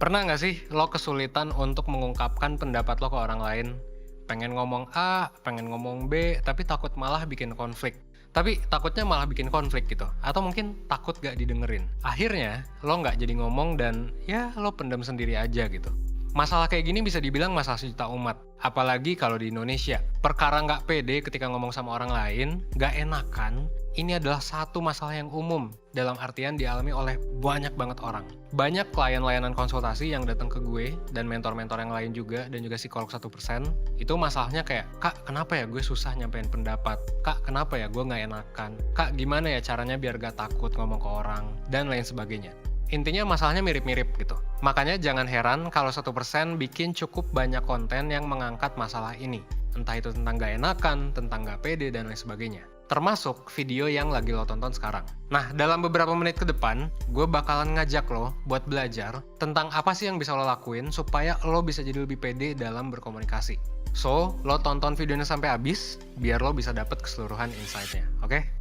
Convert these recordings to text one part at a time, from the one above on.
Pernah nggak sih lo kesulitan untuk mengungkapkan pendapat lo ke orang lain? Pengen ngomong A, pengen ngomong B, tapi takut malah bikin konflik. Tapi takutnya malah bikin konflik gitu. Atau mungkin takut gak didengerin. Akhirnya lo nggak jadi ngomong dan ya lo pendam sendiri aja gitu. Masalah kayak gini bisa dibilang masalah sejuta umat. Apalagi kalau di Indonesia. Perkara nggak pede ketika ngomong sama orang lain, nggak enakan, ini adalah satu masalah yang umum dalam artian dialami oleh banyak banget orang. Banyak klien layanan konsultasi yang datang ke gue dan mentor-mentor yang lain juga dan juga psikolog 1%, itu masalahnya kayak, "Kak, kenapa ya gue susah nyampein pendapat? Kak, kenapa ya gue nggak enakan? Kak, gimana ya caranya biar gak takut ngomong ke orang?" Dan lain sebagainya. Intinya masalahnya mirip-mirip gitu. Makanya jangan heran kalau 1% bikin cukup banyak konten yang mengangkat masalah ini. Entah itu tentang gak enakan, tentang gak pede, dan lain sebagainya. Termasuk video yang lagi lo tonton sekarang. Nah, dalam beberapa menit ke depan, gue bakalan ngajak lo buat belajar tentang apa sih yang bisa lo lakuin supaya lo bisa jadi lebih pede dalam berkomunikasi. So, lo tonton videonya sampai habis, biar lo bisa dapet keseluruhan insight-nya, oke?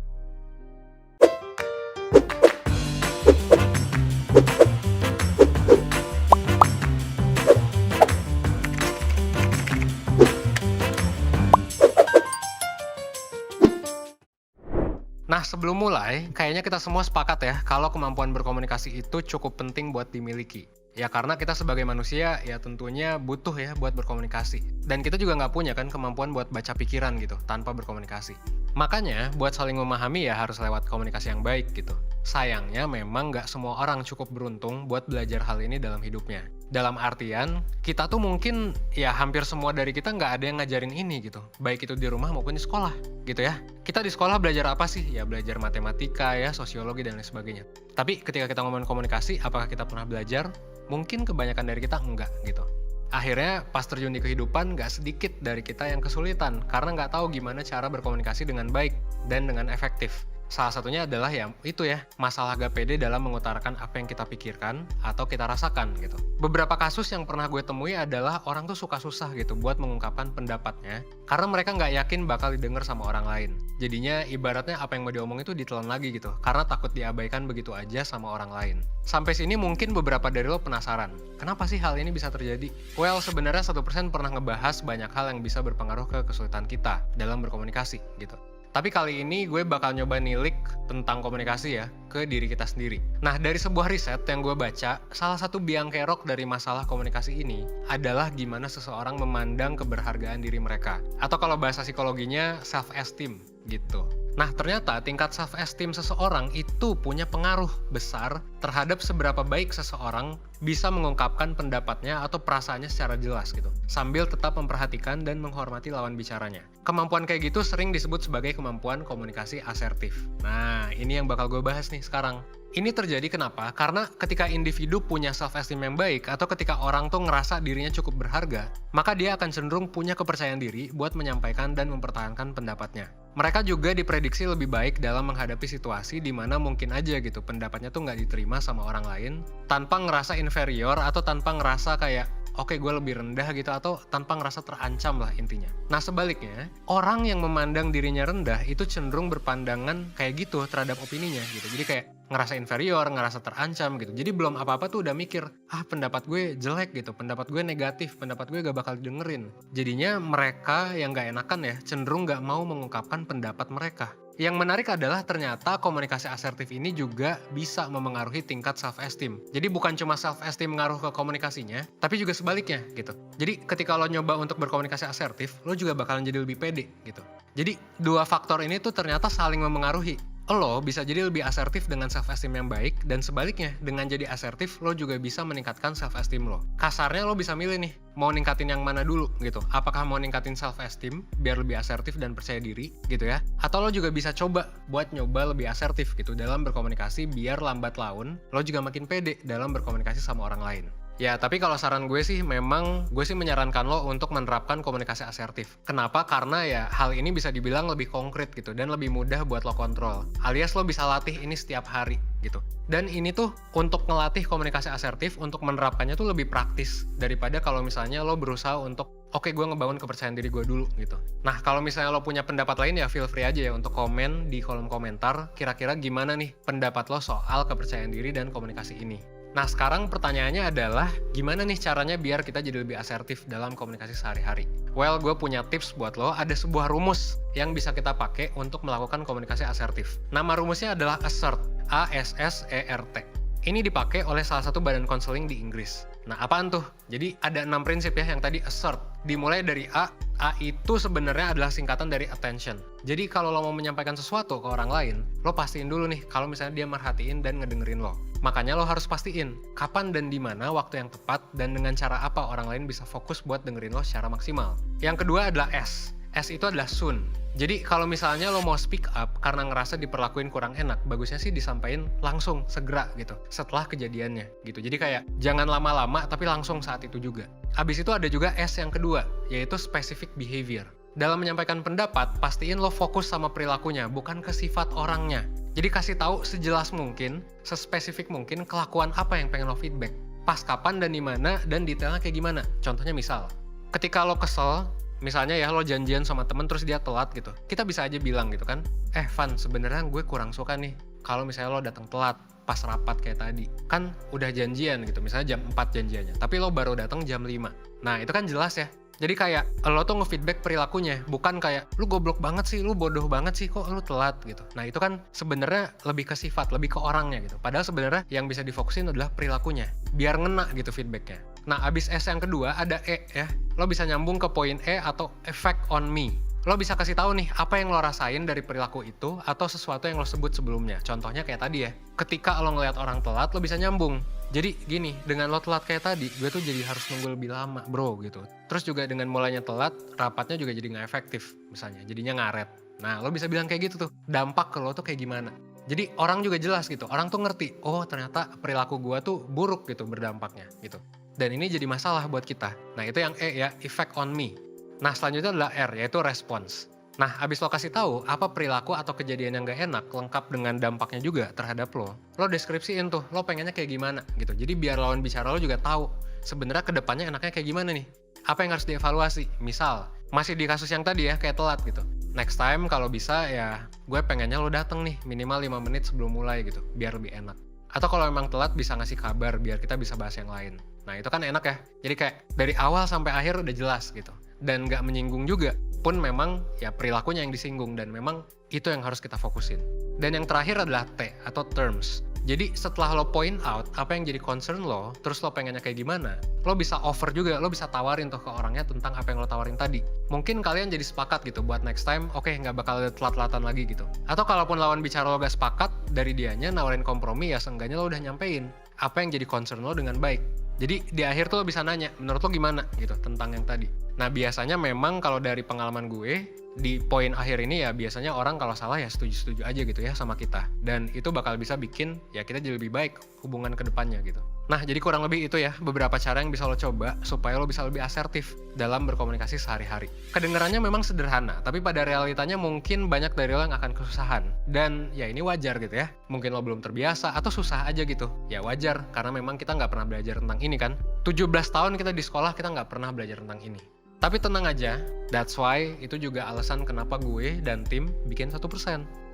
Nah, sebelum mulai, kayaknya kita semua sepakat ya, kalau kemampuan berkomunikasi itu cukup penting buat dimiliki. Ya karena kita sebagai manusia, ya tentunya butuh ya buat berkomunikasi. Dan kita juga nggak punya kan kemampuan buat baca pikiran gitu, tanpa berkomunikasi. Makanya, buat saling memahami ya harus lewat komunikasi yang baik gitu. Sayangnya memang nggak semua orang cukup beruntung buat belajar hal ini dalam hidupnya. Dalam artian, kita tuh mungkin ya hampir semua dari kita nggak ada yang ngajarin ini gitu. Baik itu di rumah maupun di sekolah gitu ya. Kita di sekolah belajar apa sih? Ya belajar matematika ya, sosiologi dan lain sebagainya. Tapi ketika kita ngomongin komunikasi, apakah kita pernah belajar? Mungkin kebanyakan dari kita enggak gitu. Akhirnya pas terjun di kehidupan nggak sedikit dari kita yang kesulitan karena nggak tahu gimana cara berkomunikasi dengan baik dan dengan efektif. Salah satunya adalah ya itu ya, masalah gak pede dalam mengutarakan apa yang kita pikirkan atau kita rasakan gitu. Beberapa kasus yang pernah gue temui adalah orang tuh suka susah gitu buat mengungkapkan pendapatnya karena mereka nggak yakin bakal didengar sama orang lain. Jadinya ibaratnya apa yang mau diomong itu ditelan lagi gitu karena takut diabaikan begitu aja sama orang lain. Sampai sini mungkin beberapa dari lo penasaran, kenapa sih hal ini bisa terjadi? Well, sebenarnya 1% pernah ngebahas banyak hal yang bisa berpengaruh ke kesulitan kita dalam berkomunikasi gitu. Tapi kali ini gue bakal nyoba nilik tentang komunikasi ya, ke diri kita sendiri. Nah, dari sebuah riset yang gue baca, salah satu biang kerok dari masalah komunikasi ini adalah gimana seseorang memandang keberhargaan diri mereka. Atau kalau bahasa psikologinya, self-esteem gitu. Nah, ternyata tingkat self-esteem seseorang itu punya pengaruh besar terhadap seberapa baik seseorang bisa mengungkapkan pendapatnya atau perasaannya secara jelas gitu, sambil tetap memperhatikan dan menghormati lawan bicaranya. Kemampuan kayak gitu sering disebut sebagai kemampuan komunikasi asertif. Nah, ini yang bakal gue bahas nih sekarang. Ini terjadi kenapa? Karena ketika individu punya self-esteem yang baik atau ketika orang tuh ngerasa dirinya cukup berharga, maka dia akan cenderung punya kepercayaan diri buat menyampaikan dan mempertahankan pendapatnya. Mereka juga diprediksi lebih baik dalam menghadapi situasi di mana mungkin aja gitu pendapatnya tuh nggak diterima sama orang lain tanpa ngerasa inferior atau tanpa ngerasa kayak oke, gue lebih rendah gitu atau tanpa ngerasa terancam lah intinya. Nah sebaliknya, orang yang memandang dirinya rendah itu cenderung berpandangan kayak gitu terhadap opininya gitu. Jadi kayak ngerasa inferior, ngerasa terancam gitu. Jadi belum apa-apa tuh udah mikir, pendapat gue jelek gitu, pendapat gue negatif, pendapat gue gak bakal didengerin. Jadinya mereka yang gak enakan ya, cenderung gak mau mengungkapkan pendapat mereka. Yang menarik adalah ternyata komunikasi asertif ini juga bisa memengaruhi tingkat self-esteem. Jadi bukan cuma self-esteem mengaruh ke komunikasinya, tapi juga sebaliknya gitu. Jadi ketika lo nyoba untuk berkomunikasi asertif, lo juga bakalan jadi lebih pede gitu. Jadi dua faktor ini tuh ternyata saling memengaruhi. Lo bisa jadi lebih asertif dengan self-esteem yang baik, dan sebaliknya, dengan jadi asertif, lo juga bisa meningkatkan self-esteem lo. Kasarnya lo bisa milih nih, mau ningkatin yang mana dulu gitu. Apakah mau ningkatin self-esteem, biar lebih asertif dan percaya diri gitu ya. Atau lo juga bisa coba buat nyoba lebih asertif gitu dalam berkomunikasi, biar lambat laun, lo juga makin pede dalam berkomunikasi sama orang lain. Ya, tapi kalau saran gue sih memang gue sih menyarankan lo untuk menerapkan komunikasi asertif. Kenapa? Karena ya hal ini bisa dibilang lebih konkret gitu dan lebih mudah buat lo kontrol. Alias lo bisa latih ini setiap hari gitu. Dan ini tuh untuk ngelatih komunikasi asertif, untuk menerapkannya tuh lebih praktis daripada kalau misalnya lo berusaha untuk oke, gue ngebangun kepercayaan diri gue dulu gitu. Nah, kalau misalnya lo punya pendapat lain ya feel free aja ya untuk komen di kolom komentar kira-kira gimana nih pendapat lo soal kepercayaan diri dan komunikasi ini. Nah sekarang pertanyaannya adalah gimana nih caranya biar kita jadi lebih asertif dalam komunikasi sehari-hari? Well, gue punya tips buat lo, ada sebuah rumus yang bisa kita pakai untuk melakukan komunikasi asertif. Nama rumusnya adalah assert, A-S-S-E-R-T. Ini dipakai oleh salah satu badan konseling di Inggris. Nah, apaan tuh? Jadi ada 6 prinsip ya yang tadi assert. Dimulai dari A. A itu sebenarnya adalah singkatan dari attention. Jadi kalau lo mau menyampaikan sesuatu ke orang lain, lo pastiin dulu nih kalau misalnya dia merhatiin dan ngedengerin lo. Makanya lo harus pastiin kapan dan di mana waktu yang tepat dan dengan cara apa orang lain bisa fokus buat dengerin lo secara maksimal. Yang kedua adalah S. S itu adalah soon. Jadi kalau misalnya lo mau speak up karena ngerasa diperlakuin kurang enak, bagusnya sih disampaikan langsung, segera gitu, setelah kejadiannya gitu. Jadi kayak jangan lama-lama tapi langsung saat itu juga. Abis itu ada juga S yang kedua, yaitu specific behavior. Dalam menyampaikan pendapat, pastiin lo fokus sama perilakunya, bukan ke sifat orangnya. Jadi kasih tahu sejelas mungkin, sespesifik mungkin kelakuan apa yang pengen lo feedback. Pas kapan dan di mana dan detailnya kayak gimana. Contohnya misal, ketika lo kesel, misalnya ya lo janjian sama temen terus dia telat gitu. Kita bisa aja bilang gitu kan, Van sebenarnya gue kurang suka nih kalau misalnya lo datang telat pas rapat kayak tadi. Kan udah janjian gitu, misalnya jam 4 janjiannya, tapi lo baru datang jam 5. Nah itu kan jelas ya. Jadi kayak lo tuh nge-feedback perilakunya, bukan kayak lu goblok banget sih, lu bodoh banget sih kok lu telat gitu. Nah itu kan sebenarnya lebih ke sifat, lebih ke orangnya gitu. Padahal sebenarnya yang bisa difokusin adalah perilakunya, biar ngena gitu feedbacknya. Nah abis S yang kedua ada E ya, lo bisa nyambung ke poin E atau effect on me. Lo bisa kasih tahu nih apa yang lo rasain dari perilaku itu atau sesuatu yang lo sebut sebelumnya. Contohnya kayak tadi ya, ketika lo ngelihat orang telat lo bisa nyambung. Jadi gini, dengan lo telat kayak tadi, gue tuh jadi harus nunggu lebih lama bro gitu. Terus juga dengan mulainya telat, rapatnya juga jadi nggak efektif misalnya, jadinya ngaret. Nah lo bisa bilang kayak gitu tuh, dampak ke lo tuh kayak gimana. Jadi orang juga jelas gitu, orang tuh ngerti, oh ternyata perilaku gue tuh buruk gitu berdampaknya gitu. Dan ini jadi masalah buat kita. Nah itu yang E ya, effect on me. Nah selanjutnya adalah R, yaitu response. Nah abis lo kasih tahu apa perilaku atau kejadian yang gak enak lengkap dengan dampaknya juga terhadap lo deskripsiin tuh, lo pengennya kayak gimana gitu. Jadi biar lawan bicara lo juga tahu sebenarnya kedepannya enaknya kayak gimana nih. Apa yang harus dievaluasi? Misal, masih di kasus yang tadi ya, kayak telat gitu. Next time kalau bisa ya gue pengennya lo dateng nih minimal 5 menit sebelum mulai gitu, biar lebih enak. Atau kalau memang telat bisa ngasih kabar biar kita bisa bahas yang lain. Nah itu kan enak ya, jadi kayak dari awal sampai akhir udah jelas gitu. Dan gak menyinggung juga, pun memang ya perilakunya yang disinggung dan memang itu yang harus kita fokusin. Dan yang terakhir adalah T atau terms. Jadi setelah lo point out apa yang jadi concern lo, terus lo pengennya kayak gimana, lo bisa offer juga, lo bisa tawarin tuh ke orangnya tentang apa yang lo tawarin tadi. Mungkin kalian jadi sepakat gitu buat next time, oke nggak bakal ada telat-telatan lagi gitu. Atau kalaupun lawan bicara lo gak sepakat, dari dianya nawarin kompromi ya seenggaknya lo udah nyampein apa yang jadi concern lo dengan baik. Jadi di akhir tuh lo bisa nanya, menurut lo gimana gitu tentang yang tadi. Nah biasanya memang kalau dari pengalaman gue, di poin akhir ini ya biasanya orang kalau salah ya setuju-setuju aja gitu ya sama kita. Dan itu bakal bisa bikin ya kita jadi lebih baik hubungan ke depannya gitu. Nah jadi kurang lebih itu ya beberapa cara yang bisa lo coba supaya lo bisa lebih asertif dalam berkomunikasi sehari-hari. Kedengarannya memang sederhana, tapi pada realitanya mungkin banyak dari lo yang akan kesusahan. Dan ya ini wajar gitu ya. Mungkin lo belum terbiasa atau susah aja gitu. Ya wajar, karena memang kita nggak pernah belajar tentang ini kan. 17 tahun kita di sekolah kita nggak pernah belajar tentang ini. Tapi tenang aja, that's why itu juga alasan kenapa gue dan tim bikin 1%.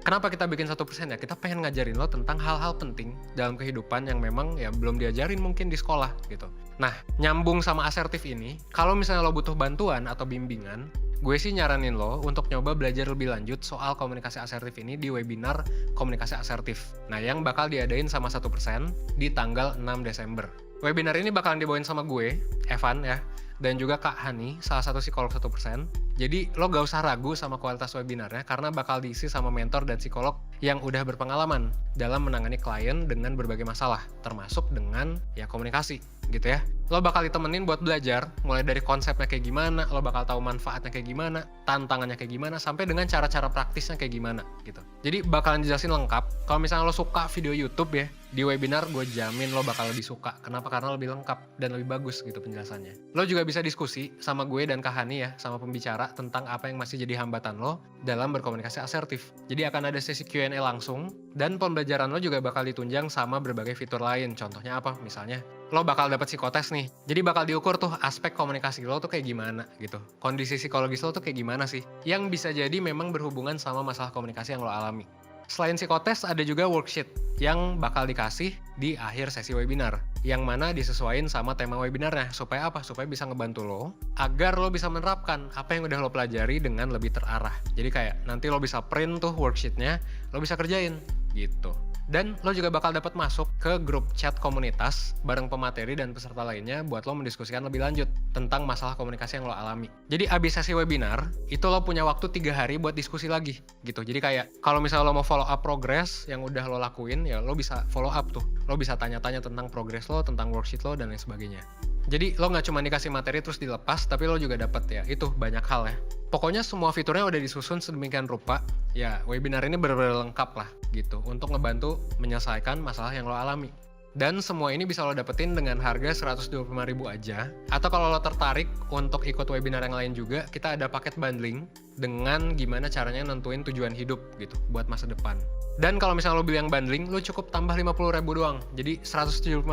Kenapa kita bikin 1% ya? Kita pengen ngajarin lo tentang hal-hal penting dalam kehidupan yang memang ya belum diajarin mungkin di sekolah gitu. Nah, nyambung sama asertif ini, kalau misalnya lo butuh bantuan atau bimbingan, gue sih nyaranin lo untuk nyoba belajar lebih lanjut soal komunikasi asertif ini di webinar komunikasi asertif. Nah, yang bakal diadain sama 1% di tanggal 6 Desember. Webinar ini bakalan dibawain sama gue, Evan ya, dan juga Kak Hani, salah satu psikolog 1%. Jadi lo gak usah ragu sama kualitas webinarnya karena bakal diisi sama mentor dan psikolog yang udah berpengalaman dalam menangani klien dengan berbagai masalah, termasuk dengan ya komunikasi gitu ya. Lo bakal ditemenin buat belajar, mulai dari konsepnya kayak gimana, lo bakal tahu manfaatnya kayak gimana, tantangannya kayak gimana, sampai dengan cara-cara praktisnya kayak gimana gitu. Jadi bakalan dijelasin lengkap. Kalau misalnya lo suka video YouTube ya, di webinar gue jamin lo bakal lebih suka. Kenapa? Karena lebih lengkap dan lebih bagus gitu penjelasannya. Lo juga bisa diskusi sama gue dan Kak Hani ya, sama pembicara tentang apa yang masih jadi hambatan lo dalam berkomunikasi asertif. Jadi akan ada sesi Q&A langsung, dan pembelajaran lo juga bakal ditunjang sama berbagai fitur lain. Contohnya apa? Misalnya, lo bakal dapat psikotes nih. Jadi bakal diukur tuh aspek komunikasi lo tuh kayak gimana gitu. Kondisi psikologis lo tuh kayak gimana sih? Yang bisa jadi memang berhubungan sama masalah komunikasi yang lo alami. Selain psikotes, ada juga worksheet yang bakal dikasih di akhir sesi webinar. Yang mana disesuaikan sama tema webinarnya. Supaya apa? Supaya bisa ngebantu lo agar lo bisa menerapkan apa yang udah lo pelajari dengan lebih terarah. Jadi kayak nanti lo bisa print tuh worksheetnya, lo bisa kerjain gitu. Dan lo juga bakal dapat masuk ke grup chat komunitas bareng pemateri dan peserta lainnya buat lo mendiskusikan lebih lanjut tentang masalah komunikasi yang lo alami. Jadi abis sesi webinar, itu lo punya waktu 3 hari buat diskusi lagi gitu. Jadi kayak kalau misalnya lo mau follow up progress yang udah lo lakuin, ya lo bisa follow up tuh. Lo bisa tanya-tanya tentang progress lo, tentang worksheet lo, dan lain sebagainya. Jadi lo nggak cuma dikasih materi terus dilepas, tapi lo juga dapat ya itu banyak hal ya. Pokoknya semua fiturnya udah disusun sedemikian rupa. Ya webinar ini benar-benar lengkap lah gitu untuk ngebantu menyelesaikan masalah yang lo alami. Dan semua ini bisa lo dapetin dengan harga 125.000 aja. Atau kalau lo tertarik untuk ikut webinar yang lain juga, kita ada paket bundling dengan gimana caranya nentuin tujuan hidup gitu buat masa depan. Dan kalau misalnya lo beli yang bundling, lo cukup tambah 50.000 doang. Jadi 175.000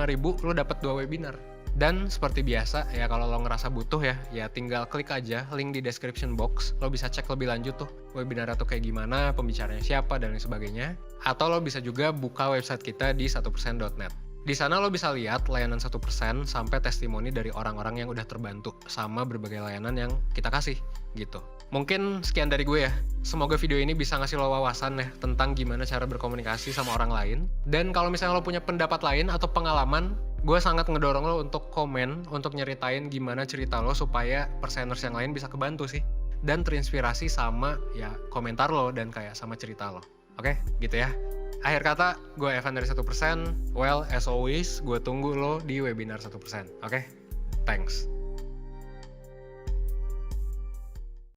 lo dapet 2 webinar. Dan seperti biasa ya, kalau lo ngerasa butuh ya tinggal klik aja link di description box. Lo bisa cek lebih lanjut tuh webinar atau kayak gimana, pembicaranya siapa, dan lain sebagainya. Atau lo bisa juga buka website kita di 1%.net. Di sana lo bisa lihat layanan 1% sampai testimoni dari orang-orang yang udah terbantu sama berbagai layanan yang kita kasih gitu. Mungkin sekian dari gue ya. Semoga video ini bisa ngasih lo wawasan ya tentang gimana cara berkomunikasi sama orang lain. Dan kalau misalnya lo punya pendapat lain atau pengalaman, gue sangat ngedorong lo untuk komen, untuk nyeritain gimana cerita lo supaya perseners yang lain bisa kebantu sih. Dan terinspirasi sama ya komentar lo dan kayak sama cerita lo. Oke, gitu ya. Akhir kata, gue Evan dari 1%. Well, as always, gue tunggu lo di webinar 1%. Oke? Thanks.